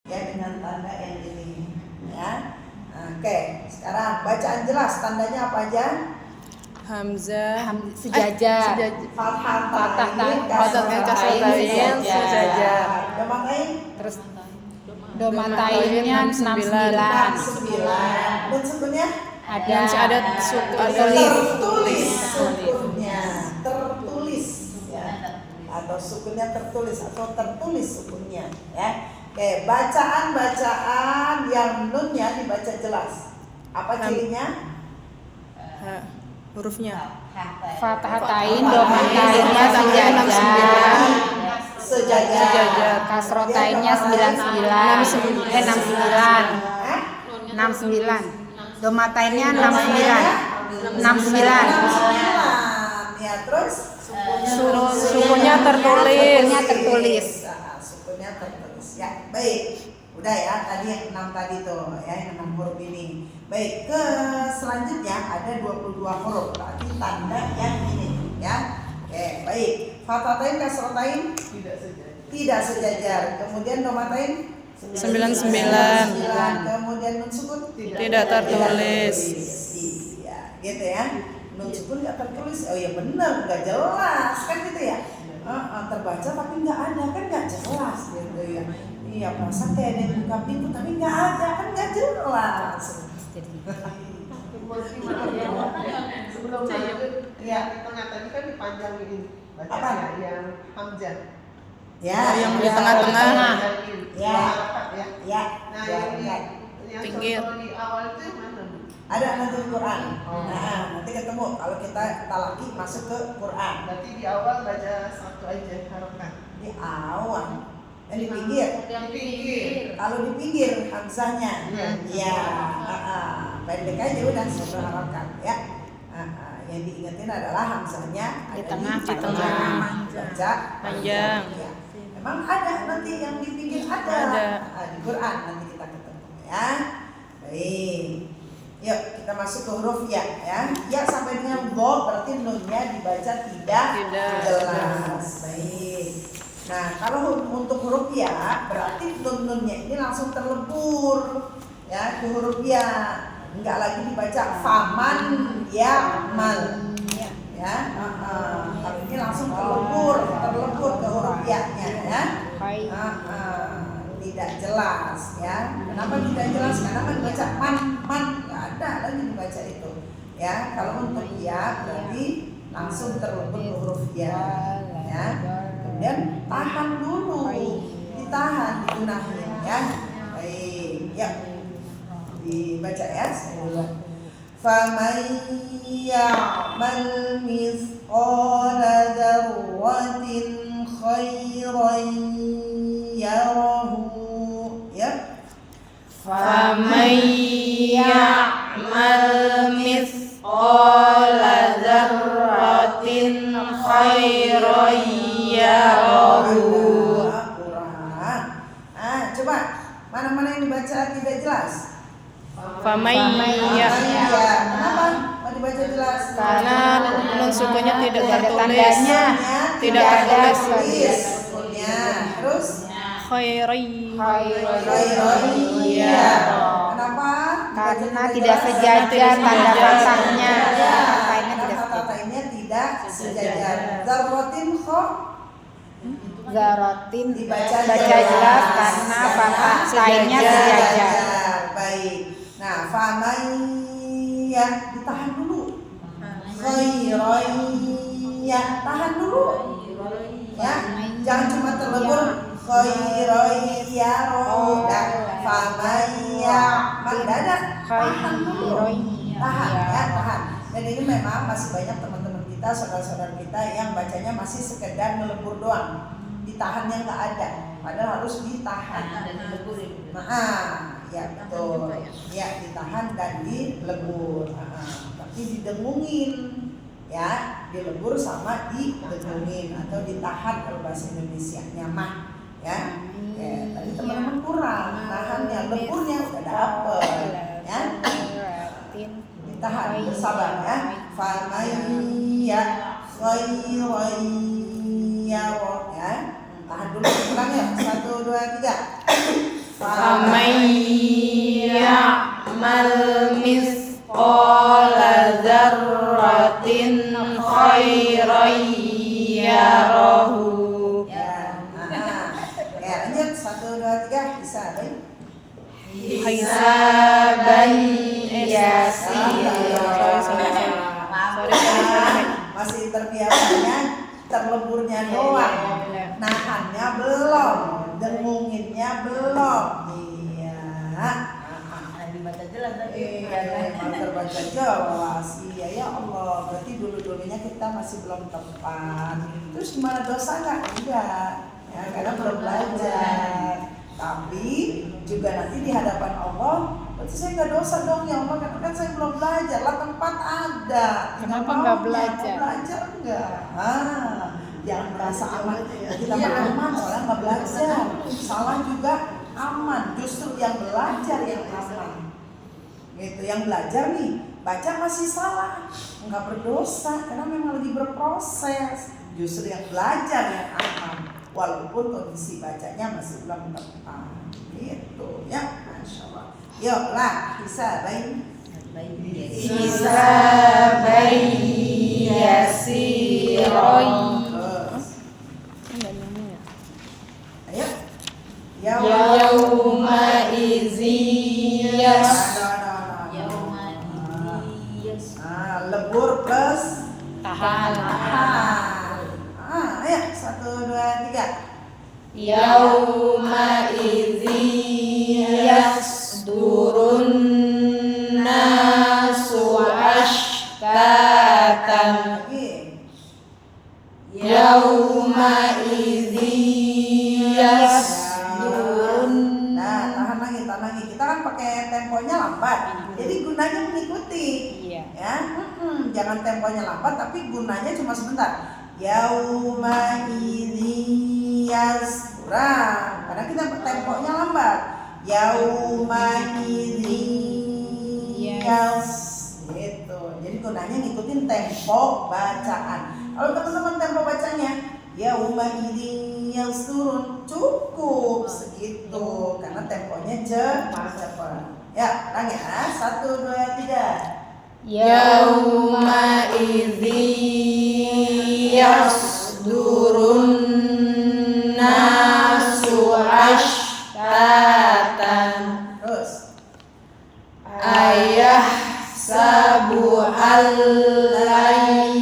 ya dengan tanda yang ini ya. Oke, sekarang bacaan jelas, tandanya apa aja? Hamzah, sejajar, Fathah kasrotain, sejajar. Terus domatainnya 69. Dan sukunnya ada tertulis sukunnya, tertulis ya. Atau sukunnya tertulis atau tertulis sukunnya ya. Oke, bacaan yang nunnya dibaca jelas. Apa cirinya? hurufnya Fathatain, domatainnya sejajar, kasrotainnya 69, 69, domatainnya 69. Ya, terus sukunya tertulis. Sukunya tertulis. Ya, baik. Udah ya, tadi yang 6 tadi tuh ya, yang 6 huruf ini. Baik, ke selanjutnya ada 22 huruf. Berarti tanda yang ini ya. Oke, baik. Fathatain, kasrotain tidak sejajar. Kemudian domatain 99. Kemudian nun sukun Tidak tertulis. Ya, gitu ya. Nun sukun nggak tertulis. Oh ya benar, nggak jelas kan gitu ya. Terbaca tapi nggak ada kan nggak jelas gitu ya. Iya, perasaan kayak ada yang buka pintu tapi nggak ada kan nggak jelas. Sebelum lanjut, ya di tengah tadi kan dipanjangin bacanya yang Hamzah. Ya, yang di tengah-tengah. Ya. Ya. Nah, yang Pinggir. contoh di awal itu yang mana? Ada nanti Quran. Nah, nanti ketemu kalau kita talaki masuk ke Quran. Berarti di awal baca satu aja harokat. Di awal. Yang di pinggir. Yang pinggir. Kalau di pinggir hamzahnya. Iya. Pendek aja udah satu harokat ya. Yang diingetin adalah hamzahnya Di ada tengah, di panjang. baca Panjang. Ya. Memang ada nanti yang di pinggir ada. Di Quran nanti kita ketemu ya. Baik. Yuk kita masuk ke huruf ya. Ya sampai dengan dha berarti nunnya dibaca tidak jelas. Baik. Nah kalau untuk huruf ya berarti nunnya ini langsung terlebur ya ke huruf ya. Enggak lagi dibaca faman ya'mal ya. Kalau ini langsung terlebur ke huruf ya-nya ya. Tidak jelas ya. Kenapa tidak jelas? Karena kan dibaca man nggak ada lagi dibaca itu ya. Kalau untuk ya berarti langsung terlebur ke huruf ya. Kemudian tahan dulu, ditahan digunakan ya. Baik ya. Dibaca ya. Faman ya'mal mithqala dzarratin khairan yarahu ya. Faman ya'mal mithqala dzarratin khairan yarahu. Coba mana-mana yang dibaca tidak jelas. Famayya. Kenapa? Mau dibaca jelas? Karena nun sukunya tidak tertulis. tandanya. Tidak tertulis. Sukunnya. Terus Khairiyya. Kenapa? Karena tidak sejajar tanda fathahnya. Fathahnya tidak sejajar. Zarrotin kho Zarotin dibaca jelas karena fathahnya sejajar. Baik. Nah, famayya ditahan dulu. Khairiyya tahan dulu. Ya, jangan cuma terlebur khairiyya dan famayya mendadak tahan dulu. Tahan. Dan ini memang masih banyak teman-teman kita, saudara-saudara kita yang bacanya masih sekedar melebur doang. Ditahannya nggak ada, padahal harus ditahan. Ya betul. Ya ditahan dan dilebur. Tapi didengungin, ya dilebur sama didengungin atau ditahan kalau bahasa Indonesia-nya mah, ya. Tadi teman-teman kurang, tahannya, leburnya udah dapet, ya. Ditahan, bersabar ya. Famayya khairiyya ya. Tahan dulu, ulang ya. 1, 2, 3. faman ya'mal mithqala dzarratin khairan yarahu. Ya, oke lanjut 1, 2, 3 bisa baik. Hisaban yasira. Masih terbiasanya terleburnya doang, nahannya belum, dengunginnya belum. Iya. Dibaca jelas tadi. Terbaca jelas. Iya ya Allah. Berarti dulu-dulunya kita masih belum tepat. Terus gimana dosa nggak? Enggak. Ya, karena belum belajar. Tapi juga nanti di hadapan Allah, berarti saya nggak dosa dong ya Allah, karena kan saya belum belajar. Lah tempat ada. Kenapa nggak belajar? Belajar enggak? Jangan merasa aman. Kita aman soalnya nggak belajar. Salah juga aman. Justru yang belajar yang aman. Gitu, yang belajar nih baca masih salah, nggak berdosa karena memang lagi berproses. Justru yang belajar yang aman, walaupun kondisi bacanya masih belum tepat. Gitu ya, masya Allah. Yuk lah, bisa baik. Hisaban yasira. Ayo. Yauma izin lebur plus tahan. Ayo 1, 2, 3. Yauma izin yasdurun nasu ashtatan. Yauma izin yasdurun. Nah, tahan lagi. Kita kan pakai temponya lambat. Jadi gunanya mengikuti. Iya. Ya, jangan temponya lambat tapi gunanya cuma sebentar. Yauma idzin yasdurun. Karena kita temponya lambat. Yauma idzin gitu. Jadi gunanya ngikutin tempo bacaan. Kalau teman-teman tempo bacanya yauma idzin yasdurun cukup segitu karena temponya cepat. Ya, ulang ya. 1, 2, 3. Yauma idzin yasdurun nasu ashtatan. Terus. Ayahsabu allan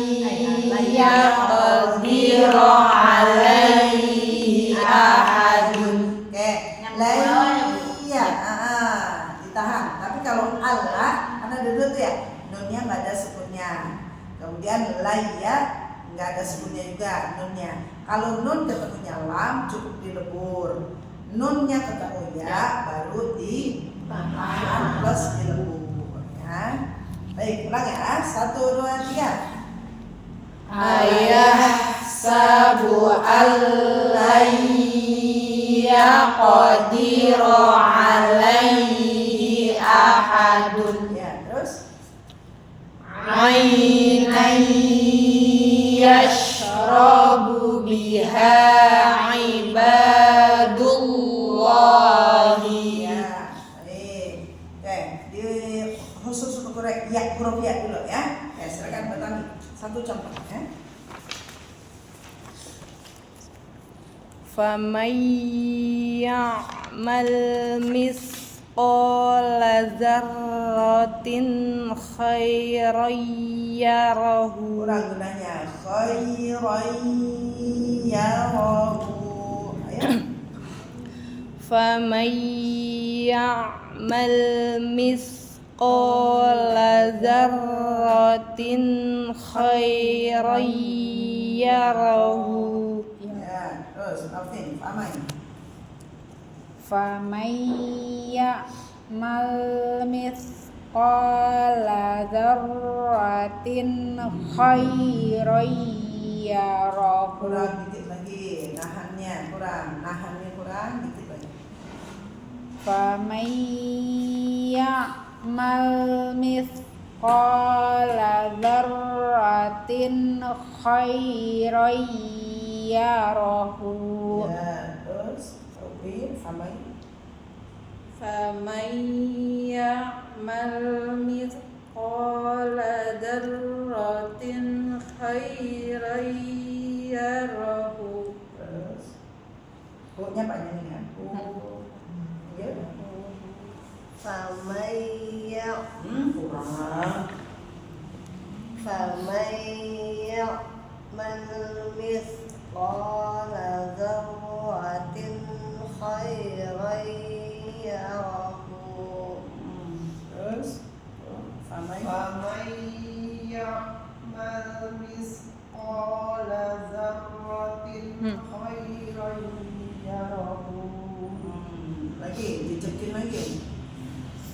yaqdiru alaihi ahadun. Oke. Iya. Ditahan. Tapi kalau Allah ada duduk tuh ya. Nunnya nggak ada sukunnya. Kemudian layya nggak ada sukunnya juga nunnya. Kalau nun ketemunya lam cukup dilebur. Nunnya ketemu ya baru ditahan plus dilebur ya. Baik, ulang ya. 1, 2, 3. Ayahsabu allan yaqdiru alaihi ahadun. Ya, terus. Ainan yashrabu biha ibadullahi. Ya, baik. Oke, di khusus untuk huruf ya dulu ya. Ya, silakan Batami. Satu contoh ya. Faman ya'mal mithqala dzarratin khairan yarahu. Kurang gunanya khairan yarahu. Ayo. Faman ya'mal mithqala dzarratin khairan yarahu. Ya, terus Alvin, Famai. Faman ya'mal mithqala dzarratin khairan yarahu. Kurang dikit lagi, nahannya kurang dikit lagi. Faman ya'mal mithqala dzarratin khairan yarahu. Ya, terus Alvin, Famai. فمن يعمل مثقال ذرة خيرا يره. Terus nya panjangin ya. Ya. Faman Kurang. ya'mal mithqala dzarratin khairan yarahu. Terus Faman ya'mal mithqala dzarratin khairan yarahu. Lagi dicekin lagi.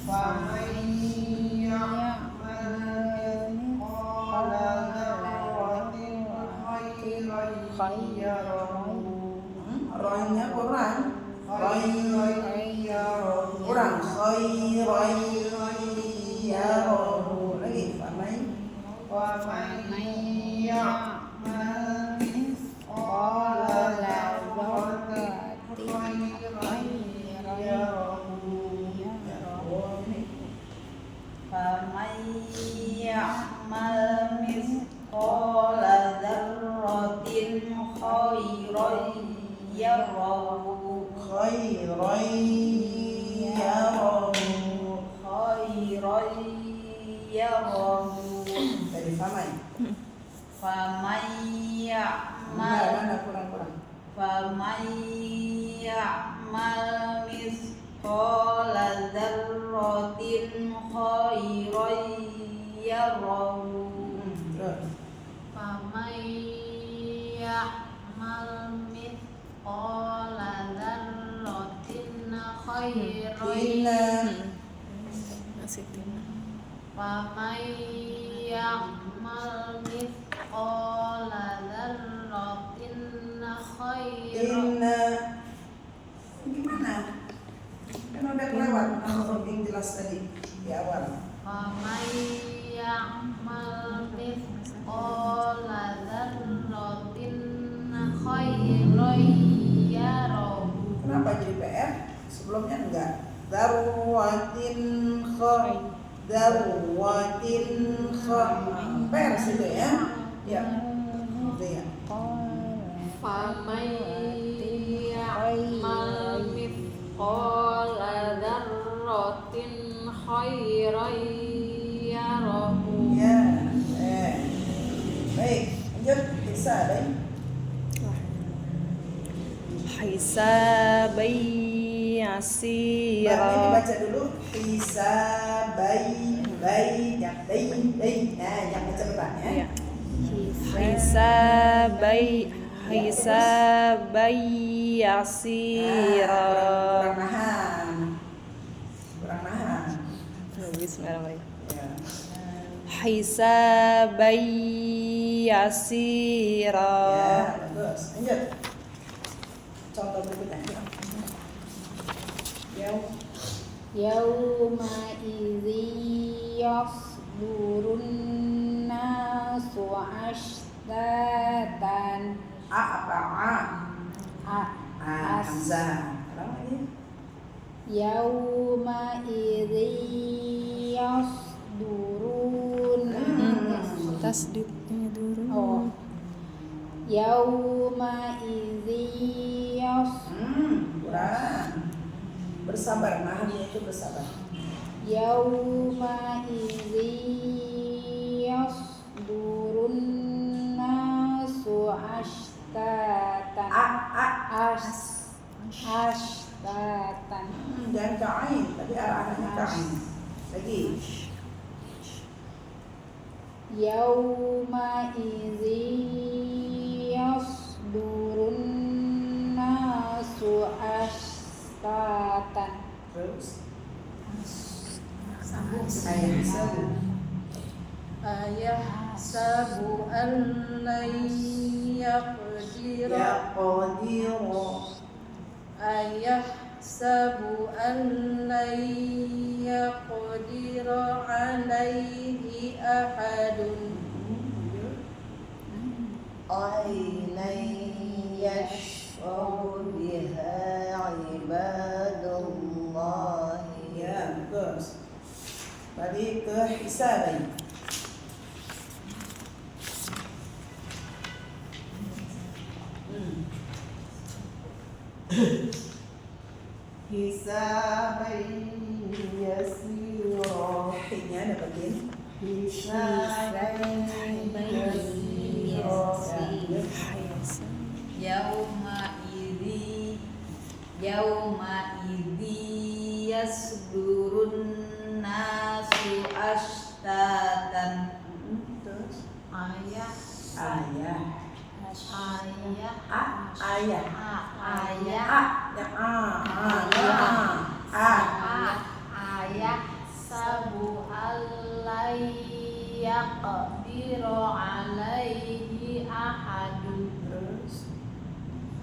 Faman ya'mal mithqala dzarratin khairan yarahu. Rohnya kurang. Kurang. Khairan yarahu. Lagi. Faman ya'mal mithqala dzarratin khairan yarahu. فمن يعمل مثقال ذرة خيرا يره Khairan yarahu. خيرا يره Dari Faman. فمن يعمل Mana kurang. فمن يعمل مثقال ذرة خيرا يره Terus. فمن يعمل مثقال ذرة خيرا فمن يعمل مثقال ذرة خيرا. Gimana? Kan udah kelewat huruf yang jelas tadi di awal. فمن يعمل مثقال ذرة خيرا يره. Kenapa jadi PR? Sebelumnya enggak. Darwatin PR situ ya. Ya. Itu ya. فمن يعمل مثقال ذرة خيرا يره. Ya. Baik, lanjut bisa deh. حسابا Ini يسيرا. dibaca dulu. Hisabai yang nah yang baca depan ya. حسابا يسيرا. Kurang nahan. Bismillahirrahmanirrahim. Ya. حسابا يسيرا. Ya, bagus. Lanjut. Contoh berikutnya. يومئذ يصدر الناس أشتاتا Apa? Hamzah. Kenapa ini? يومئذ يصدرون Tasdidnya dulu. Oh. يومئذ Kurang. Bersabar, nahannya itu bersabar. يومئذ يصدر الناس أشتاتا أشتاتا Dan kain, tadi arahnya kain. Lagi. يومئذ يصدر الناس أشتاتا Terus. Ayat sabu. أيحسب أن لن يقدر أيحسب أن لن يقدر عليه أحد عينا يشرب بها عباد الله balik ke hisabain. Hisabain yasira. Akhirnya dapetin Hisabain yasira. Yauma idzi yasdurun nasu ashtatan. terus Ayah ayah ayah ayah ayah ayah sabu alai yaqdiru alaihi ahadu terus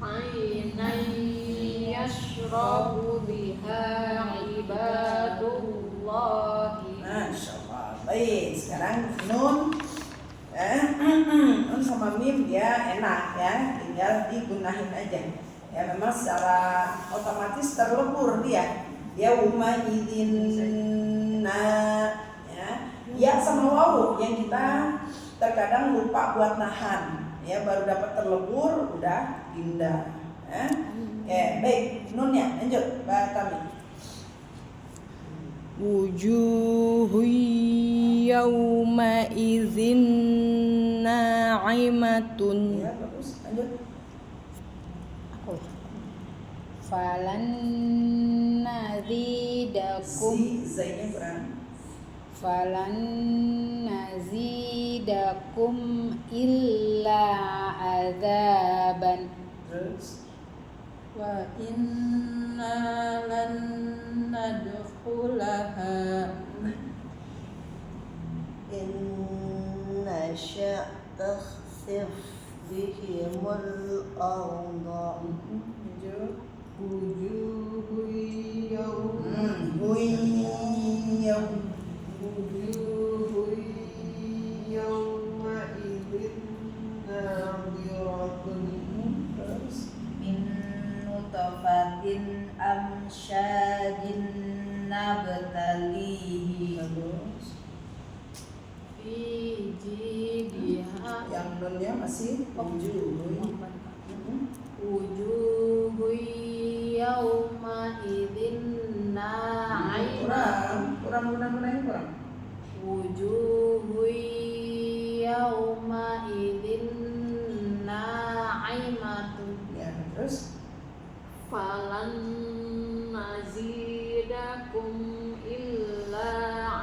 ainan yashrabu biha ibadullahi. Masya Allah. Baik, sekarang nun nun sama mim dia enak ya, tinggal digunain aja ya. Memang secara otomatis terlebur dia idin ya sama wawu yang kita terkadang lupa buat nahan ya, baru dapat terlebur udah indah ya. Oke, baik, nunnya lanjut Mbak Tami. Wujuhu yawma idzin na'imatun. Ya, bagus, lanjut. Falan nazidakum Zainnya kurang. falan nazidakum illa adzaban. Terus Wa inna lan nadkhulaha Inna sya' takhsif bihimul arda. lanjut. Wujuhu yawma Wujuhu yawma idin nadiratun. Terus min nutfatin amsyadin nabtalihi bagus. fi jidiha Yang nunnya masih wujuhu yawma idzin na'imah kurang wujuhu yawma idzin na'imatun ya. Terus falan nazidakum illa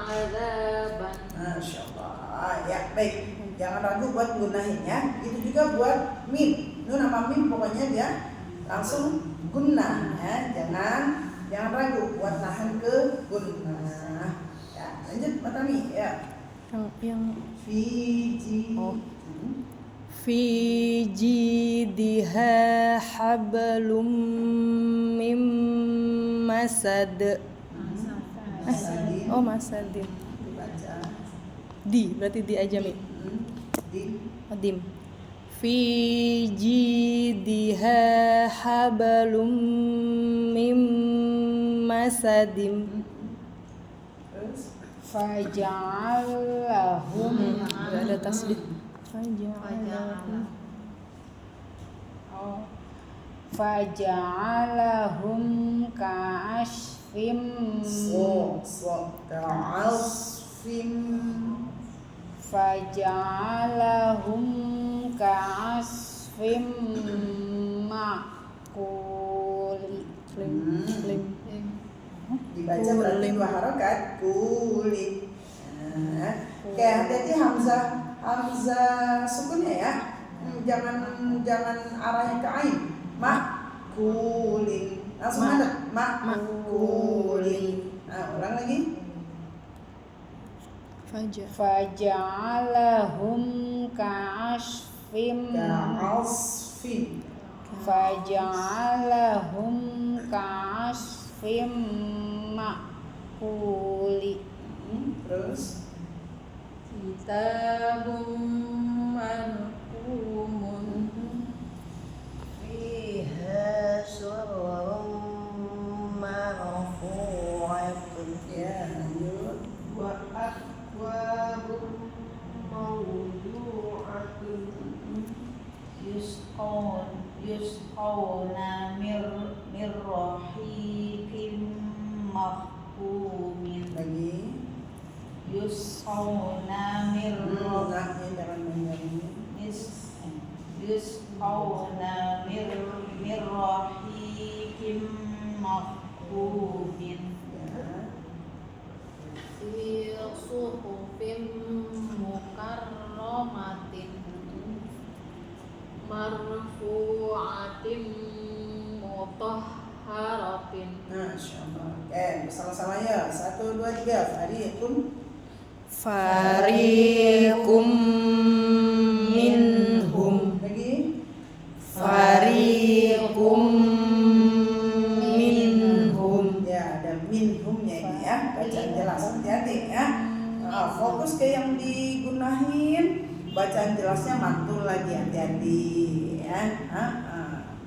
azaban. Masya Allah ya, baik, jangan ragu buat gunainnya. Itu juga buat mim, nun sama mim pokoknya dia langsung guna ya, jangan ragu buat nahan ke guna ya. Lanjut Mbak Tami ya. yang Fiji fi jidha hablum mim masad. Oh, masadin. dibaca Di, berarti di aja mi. di Dim. Fi jidha hablum mim masadim. terus Faja'alahum. Enggak ada tasdid. Faja'alahum. Oh. Faja'alahum ka'asfim. ta'asfim Faja'alahum ka'asfim ma'kuli. dibaca berarti dua harokat kulit. Oke, hati-hati hamzah sukunnya ya. Jangan arahnya ke ain. Makulin. Langsung ada makulin. Nah, ulang lagi. Faja'alahum ka'asfim. Ka'asfin. Faja'alahum ka'asfim ma'kuli. Terus Kitabum marqumun Fiha sururun marfu'atun. ya lanjut. mahkumin Lagi. yusqawna min Nahnya jangan menyanyi. yusqawna min rahiqim mahkumin Ya. fi suhufin mukarramatin marfu'atin mutahharatin. Masya Allah. Oke, bersama-sama ya. 1, 2, 3. fariqum minhum Lagi. fariqum minhum Ya, ada minhumnya ini ya. Bacaan jelas, hati-hati ya. Fokus ke yang digunain. Bacaan jelasnya mantul lagi, hati-hati ya.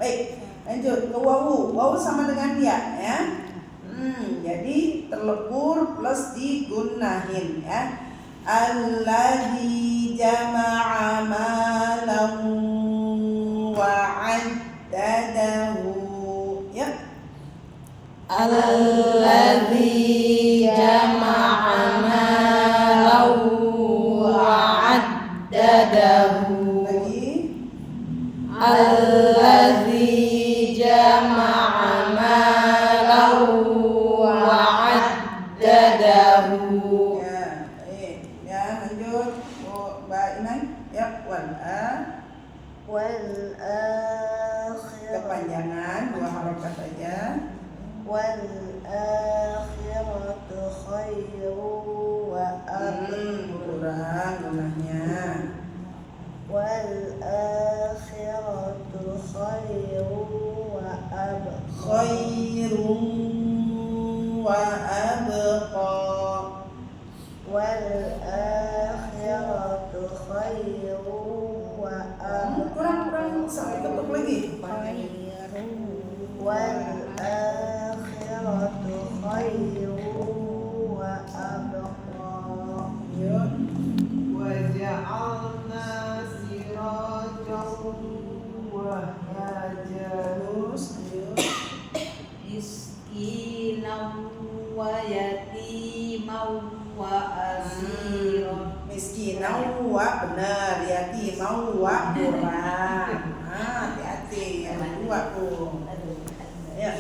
Baik, lanjut ke wawu. Wawu sama dengan ya. Jadi terlebur plus digunain ya. Alladzi jama'a malan wa 'addadahu. Ya. alladzi jama'a malan wa 'addadahu Lagi. alladzi jama'a malan wa 'addadahu Ya, baik. Ya, lanjut. Mbak Iman. Ya, wal kepanjangan 2 harokat aja. wal akhiratu khairu wa Kurang gunanya. wal akhiratu khairu wa Khairun wa abqa. wal akhiratu khairu wa Kurang sampai ketuk lagi. wal akhiratu khairu wa abqa Yuk. Waja'alna sirajan wahaja. Terus, yuk. miskinan wa yatiman wa asiran Miskinau wa benar, yatimau wa kurang. Hati-hati yang 2 tuh. Ya.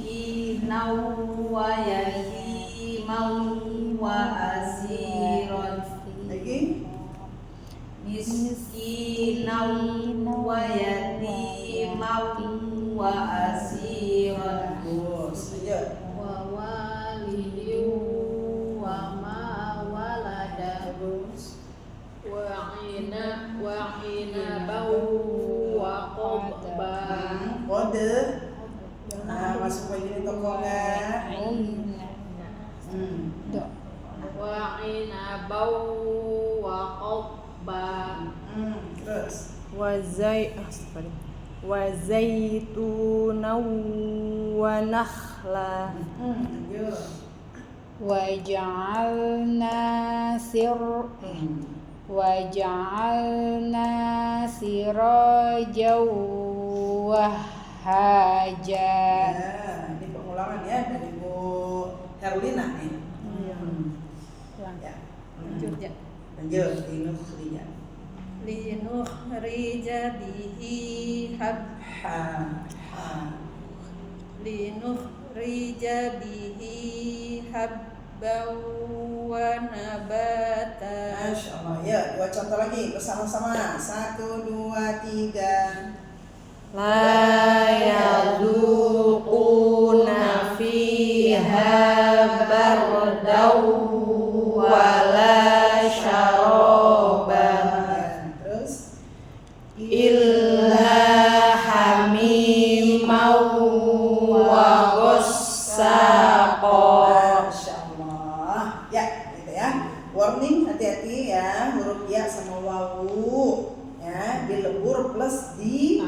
miskinan wa yatiman wa asiran Lagi. miskinan wa yatiman wa asiran Terus, setuju. Wa waliyyu wa ma walada wa inabau wa qadba. Kode. Masuk lagi di tokonya. Wa inabau wa qadba. Terus. Wazaituna wa nakhla Lanjut. Waja'alna sirajan wahhaja. Ya, ini pengulangan ya dari Bu Herlina nih. Ya. Lanjut ya. Lanjut, Dinukhrija. Linukhrija bihi habban wa nabata. Masya Allah. Ya, 2 contoh lagi bersama-sama. 1, 2, 3. La yadzuquna fiha bardaw wala syaraban Terus. illa hamimau wa ghassaqa. Masya Allah. Ya, gitu ya. Warning, hati-hati ya. Huruf ya sama wawu. Ya, dilebur plus di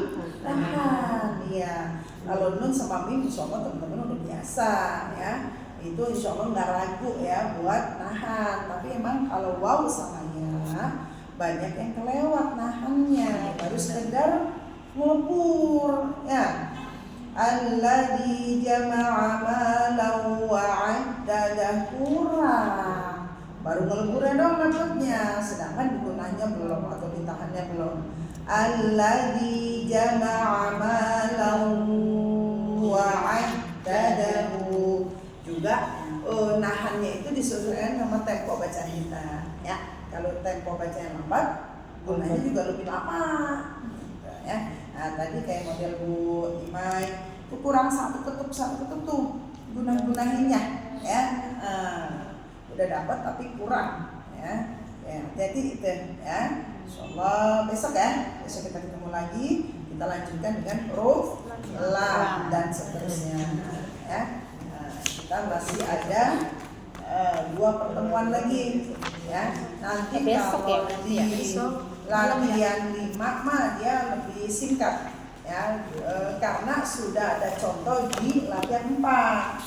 tahan. Ya. Kalau nun sama mim insya Allah teman-teman udah biasa ya. Itu insya Allah nggak ragu ya buat nahan. Tapi emang kalau wawu sama ya banyak yang kelewat nahannya. Baru sekedar ngelebur ya. Alladzi jama'a malan wa 'addadah, kurang. Baru ngelebur dong dapatnya, sedangkan digunanya belum atau ditahannya belum. Alladzi jama'a malan wa 'addadahu. Juga nahannya itu disesuaikan sama tempo bacaan kita, ya. Kalau tempo bacaan lambat, gunanya juga lebih lama, gitu, ya. Nah, tadi kayak model Bu Imai itu kurang satu ketuk tuh gunahinnya, ya. Udah dapat tapi kurang, ya. Hati-hati itu, ya. Insyaallah besok kita ketemu lagi, kita lanjutkan dengan huruf lam dan seterusnya, ya. Kita masih ada 2 pertemuan lagi, ya. Nanti Besok kalau ya, di latihan 5 mah dia lebih singkat, ya, karena sudah ada contoh di latihan 4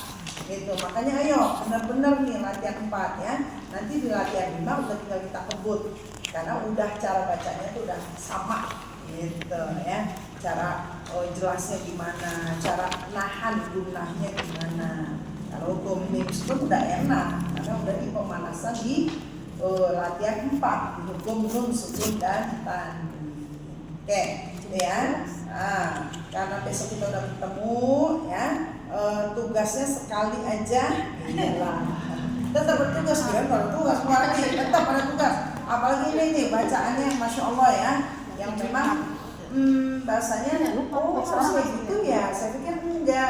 gitu. Makanya ayo benar-benar nih latihan 4, ya. Nanti di latihan 5 udah tinggal kita kebut karena udah cara bacanya tuh udah sama gitu, ya. Cara jelasnya gimana, cara nahan gunahnya gimana. Kalau hukum mix pun udah enak karena udah di pemanasan di latihan 4 di hukum nun, sukun dan tanwin. Oke, ya. Nah, karena besok kita udah ketemu, ya. Tugasnya sekali aja, iyalah. Tetap bertugas kan, kalau tugas lagi tetap ada tugas. Apalagi ini bacaannya, masya Allah, ya, yang memang bahasanya harus kayak gitu, ya. Saya pikir enggak.